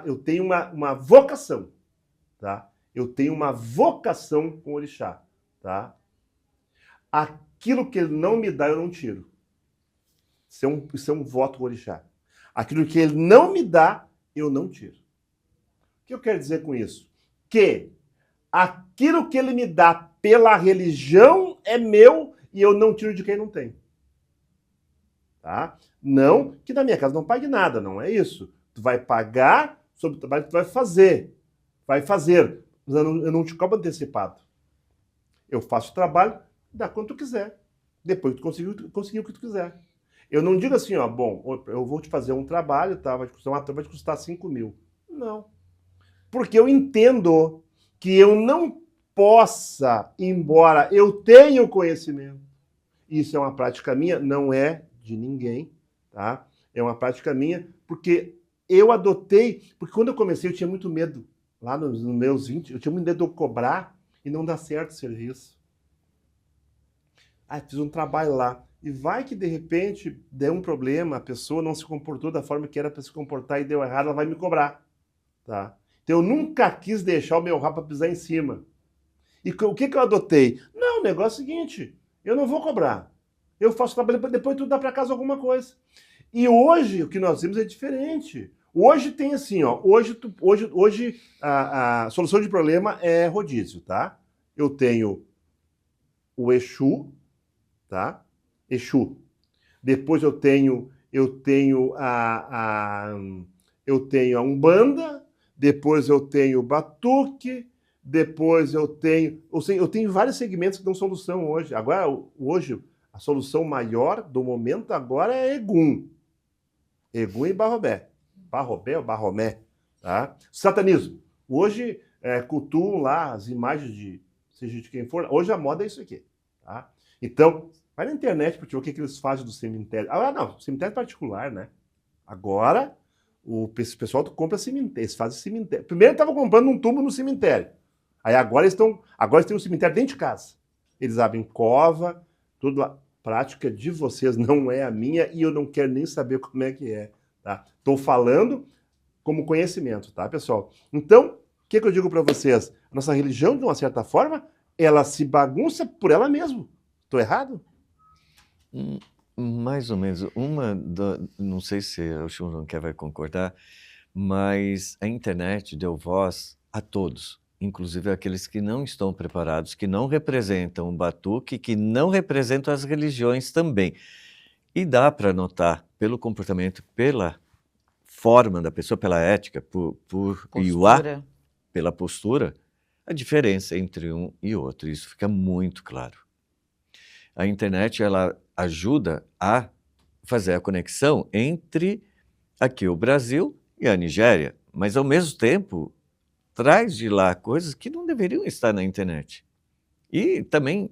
Eu tenho uma vocação, tá? Eu tenho uma vocação com o orixá, tá? Aquilo que ele não me dá, eu não tiro. Isso é um voto com o orixá. Aquilo que ele não me dá, eu não tiro. O que eu quero dizer com isso? Que aquilo que ele me dá pela religião é meu e eu não tiro de quem não tem. Tá? Não que na minha casa não pague nada, não é isso. Tu vai pagar sobre o trabalho que tu vai fazer. Vai fazer. Mas eu não te cobro antecipado. Eu faço o trabalho, dá quanto tu quiser. Depois tu conseguiu o que tu quiser. Eu não digo assim, ó, bom, eu vou te fazer um trabalho, tá? Vai te custar 5 mil. Não. Porque eu entendo que eu não possa, embora eu tenha o conhecimento. Isso é uma prática minha, não é de ninguém, tá? É uma prática minha, porque eu adotei, porque quando eu comecei eu tinha muito medo, lá nos meus 20, eu tinha muito medo de eu cobrar e não dar certo o serviço. Ah, fiz um trabalho lá. E vai que de repente deu um problema, a pessoa não se comportou da forma que era para se comportar e deu errado, ela vai me cobrar, tá? Então eu nunca quis deixar o meu rabo para pisar em cima. E o que eu adotei? Não, o negócio é o seguinte, eu não vou cobrar. Eu faço trabalho para depois tu dá para casa alguma coisa. E hoje o que nós temos é diferente. Hoje tem assim, ó, hoje a solução de problema é rodízio, tá? Eu tenho o Exu, tá? Exu. Depois eu tenho a Umbanda, depois eu tenho o Batuque, depois eu tenho vários segmentos que dão solução hoje. Agora, hoje, a solução maior do momento agora é Egum. Egum e Barrobé. Barrobé ou Barromé, tá? Satanismo. Hoje, cultuam lá as imagens seja de quem for. Hoje a moda é isso aqui, tá? Então, vai na internet para ver o que eles fazem do cemitério. Ah, não, cemitério particular, né? Agora, esse pessoal compra cemitério, eles fazem cemitério. Primeiro estavam comprando um túmulo no cemitério. Aí agora eles têm um cemitério dentro de casa. Eles abrem cova, tudo lá. Prática de vocês, não é a minha, e eu não quero nem saber como é que é, tá? Estou falando como conhecimento, tá, pessoal? Então, o que eu digo para vocês? A nossa religião, de uma certa forma, ela se bagunça por ela mesma. Estou errado? Mais ou menos. Não sei se o Chunronquer vai concordar, mas a internet deu voz a todos, inclusive aqueles que não estão preparados, que não representam o Batuque, que não representam as religiões também. E dá para notar pelo comportamento, pela forma da pessoa, pela ética, por Iuá, pela postura, a diferença entre um e outro. Isso fica muito claro. A internet, ela ajuda a fazer a conexão entre aqui o Brasil e a Nigéria, mas ao mesmo tempo traz de lá coisas que não deveriam estar na internet. E também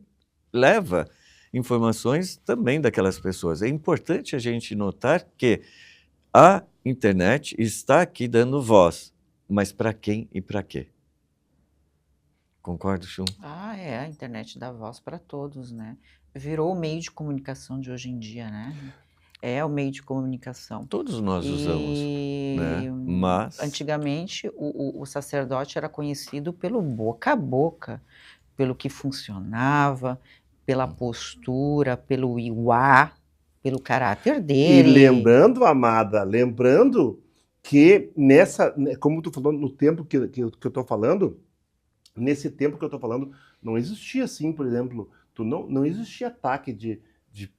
leva informações também daquelas pessoas. É importante a gente notar que a internet está aqui dando voz, mas para quem e para quê? Concorda, Chum? A internet dá voz para todos, né? Virou o meio de comunicação de hoje em dia, né? É o meio de comunicação. Todos nós usamos, né? Mas antigamente o sacerdote era conhecido pelo boca a boca, pelo que funcionava, pela postura, pelo Iuá, pelo caráter E dele. lembrando, amada, que como tu falou, no tempo que eu estou falando, nesse tempo que eu estou falando, não existia assim, por exemplo, não existia ataque de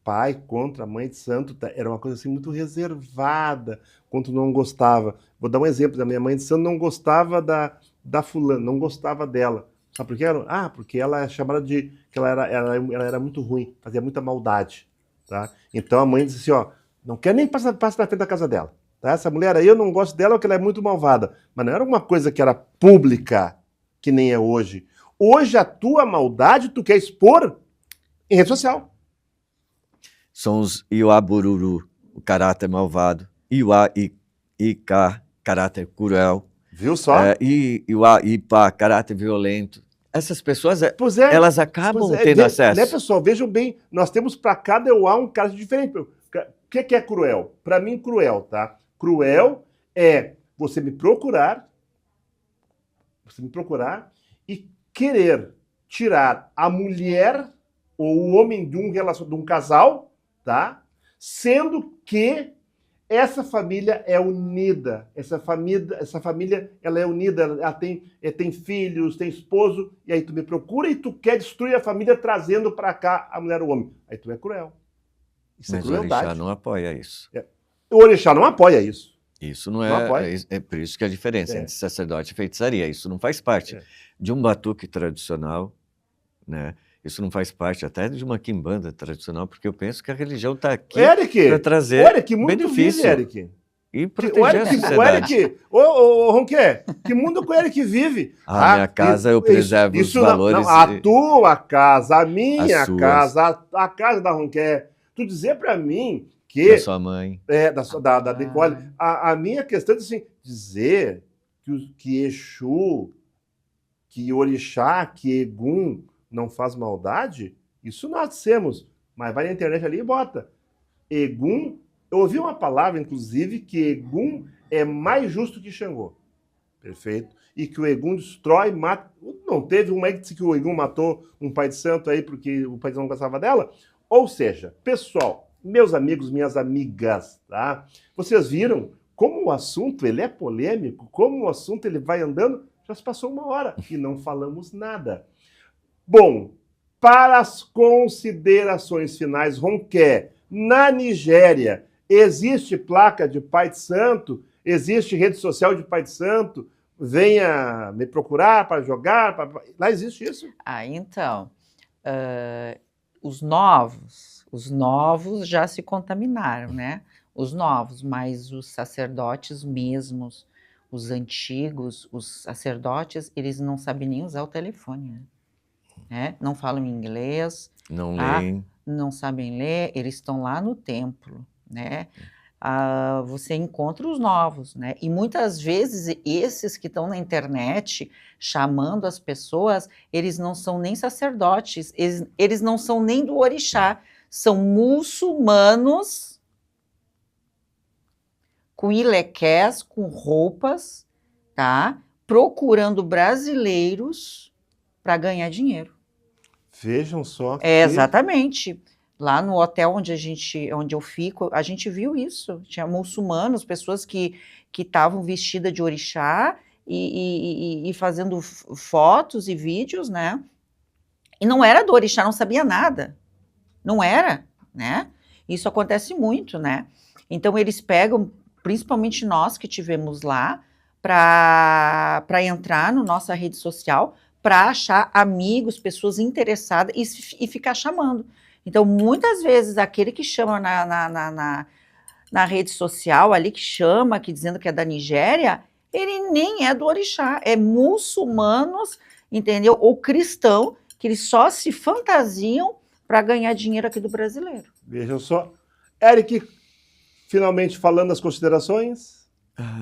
pai contra a mãe de santo, era uma coisa assim muito reservada, quando tu não gostava. Vou dar um exemplo, da minha mãe de santo não gostava da fulana, não gostava dela. Sabe por quê? Porque ela é chamada que ela era muito ruim, fazia muita maldade, tá? Então a mãe disse assim, ó, não quer nem passar na frente da casa dela, tá? Essa mulher aí eu não gosto dela porque ela é muito malvada. Mas não era uma coisa que era pública, que nem é hoje. Hoje a tua maldade tu quer expor em rede social. São os Iuá-Bururu, o caráter malvado, Iuá-Icá, caráter cruel, Viu só? Iuá-Ipá, caráter violento. Essas pessoas, elas acabam tendo acesso. Né, pessoal? Vejam bem, nós temos para cada Iuá um caráter diferente. O que é cruel? Para mim, cruel, tá? Cruel é você me procurar e querer tirar a mulher ou o homem de um casal, tá? Sendo que essa família é unida, essa família ela é unida, ela tem filhos, tem esposo, e aí tu me procura e tu quer destruir a família trazendo para cá a mulher ou o homem. Aí tu é cruel. Isso é Mas o orixá crueldade. não apoia isso. O orixá não apoia isso. Isso Não apoia. é por isso que a diferença É. entre sacerdote e feitiçaria. Isso não faz parte É. de um batuque tradicional, né? Isso não faz parte até de uma quimbanda tradicional, porque eu penso que a religião está aqui para trazer Eric, muito benefício vive, Eric. e proteger a O sociedade. Eric, ô Ronquer, que mundo que o Eric vive? Minha casa eu preservo os valores. Não, a tua casa, a minha As suas. casa, a casa da Ronquer. Tu dizer para mim que... Da sua mãe. Da Nicole. A minha questão é assim, dizer que Exu, que Orixá, que Egum não faz maldade, isso nós dissemos. Mas vai na internet ali e bota. Egum, eu ouvi uma palavra, inclusive, que Egum é mais justo que Xangô. Perfeito? E que o Egum destrói, mata... Não teve uma aí que disse que o Egum matou um pai de santo aí porque o pai de santo não gostava dela? Ou seja, pessoal, meus amigos, minhas amigas, tá? Vocês viram como o assunto ele é polêmico, como o assunto ele vai andando, já se passou 1 hora e não falamos nada. Bom, para as considerações finais, Ronquer, na Nigéria, existe placa de pai de santo? Existe rede social de pai de santo? Venha me procurar para jogar? Lá existe isso? Então, os novos já se contaminaram, né? Os novos, mas os sacerdotes mesmos, os antigos, os sacerdotes, eles não sabem nem usar o telefone, né? Não falam inglês, Não leem. não sabem ler, eles estão lá no templo, né? Você encontra os novos, né? E muitas vezes esses que estão na internet chamando as pessoas, eles não são nem sacerdotes, eles não são nem do orixá, são muçulmanos com ilequés, com roupas, tá? Procurando brasileiros para ganhar dinheiro. Vejam só. Exatamente. Lá no hotel onde eu fico, a gente viu isso. Tinha muçulmanos, pessoas que estavam vestidas de orixá e fazendo fotos e vídeos, né? E não era do orixá, não sabia nada. Não era, né? Isso acontece muito, né? Então eles pegam, principalmente nós que tivemos lá, para entrar na nossa rede social, para achar amigos, pessoas interessadas e ficar chamando. Então, muitas vezes, aquele que chama na rede social, ali que chama, que dizendo que é da Nigéria, ele nem é do orixá, é muçulmanos, entendeu? Ou cristão, que eles só se fantasiam para ganhar dinheiro aqui do brasileiro. Vejam só. Eric, finalmente falando as considerações...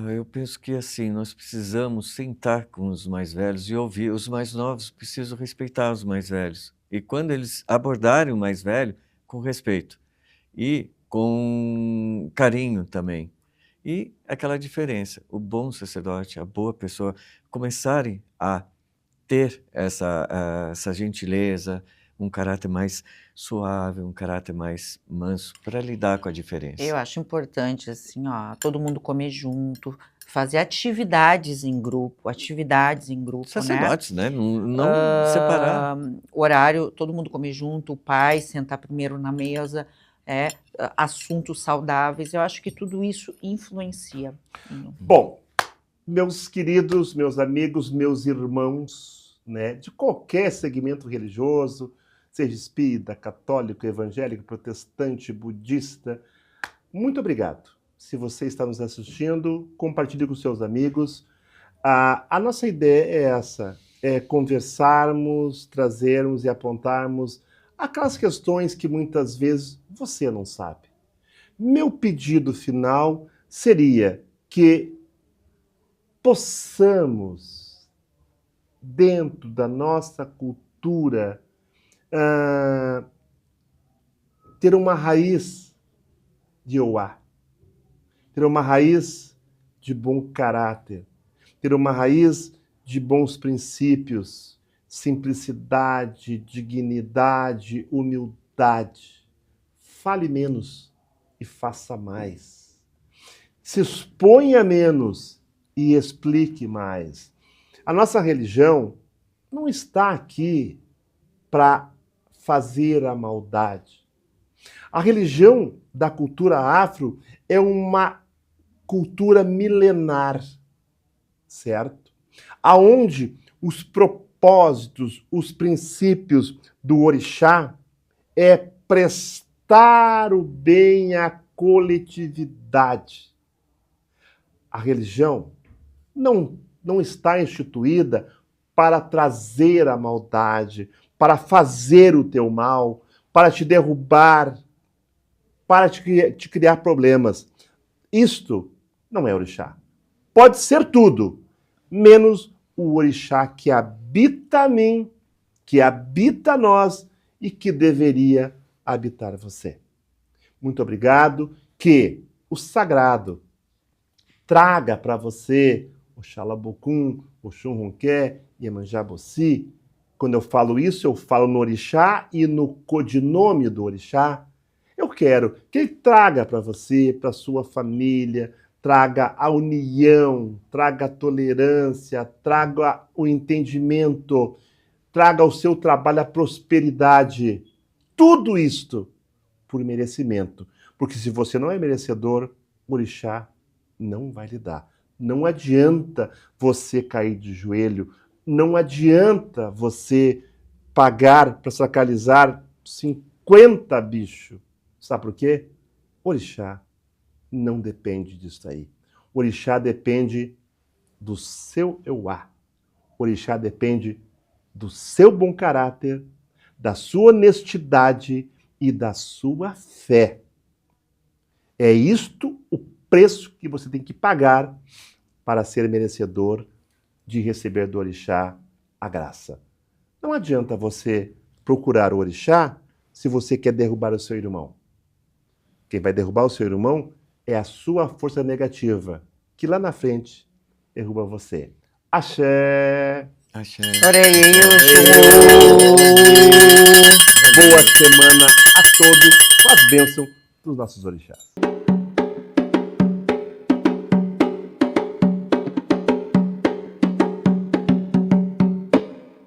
Eu penso que assim, nós precisamos sentar com os mais velhos e ouvir. Os mais novos precisam respeitar os mais velhos. E quando eles abordarem o mais velho, com respeito. E com carinho também. E aquela diferença, o bom sacerdote, a boa pessoa, começarem a ter essa gentileza, um caráter mais suave, um caráter mais manso, para lidar com a diferença. Eu acho importante, assim, todo mundo comer junto, fazer atividades em grupo, Sacerdotes, né? Não separar. Horário, todo mundo comer junto, o pai sentar primeiro na mesa, assuntos saudáveis, eu acho que tudo isso influencia. Bom, meus queridos, meus amigos, meus irmãos, né, de qualquer segmento religioso, seja espírita, católico, evangélico, protestante, budista, muito obrigado. Se você está nos assistindo, compartilhe com seus amigos. A nossa ideia é essa, é conversarmos, trazermos e apontarmos aquelas questões que muitas vezes você não sabe. Meu pedido final seria que possamos, dentro da nossa cultura, ter uma raiz de Oá, ter uma raiz de bom caráter, ter uma raiz de bons princípios, simplicidade, dignidade, humildade. Fale menos e faça mais. se exponha menos e explique mais. A nossa religião não está aqui para fazer a maldade. A religião da cultura afro é uma cultura milenar, certo? Aonde os propósitos, os princípios do orixá é prestar o bem à coletividade. A religião não está instituída para trazer a maldade, para fazer o teu mal, para te derrubar, para te criar problemas. Isto não é orixá. Pode ser tudo, menos o orixá que habita mim, que habita nós e que deveria habitar você. Muito obrigado. Que o sagrado traga para você Oxalá Bocum, Oxum Ronqué, Iemanjá Bossi. Quando eu falo isso, eu falo no orixá e no codinome do orixá. Eu quero que ele traga para você, para sua família, traga a união, traga a tolerância, traga o entendimento, traga ao seu trabalho a prosperidade. Tudo isto por merecimento. Porque se você não é merecedor, o orixá não vai lhe dar. Não adianta você cair de joelho, não adianta você pagar para sacralizar 50 bichos. Sabe por quê? Orixá não depende disso aí. Orixá depende do seu euá. Orixá depende do seu bom caráter, da sua honestidade e da sua fé. É isto o preço que você tem que pagar para ser merecedor de receber do orixá a graça. Não adianta você procurar o orixá se você quer derrubar o seu irmão. Quem vai derrubar o seu irmão é a sua força negativa, que lá na frente derruba você. Axé! Axé. Boa semana a todos, com as bênçãos dos nossos orixás.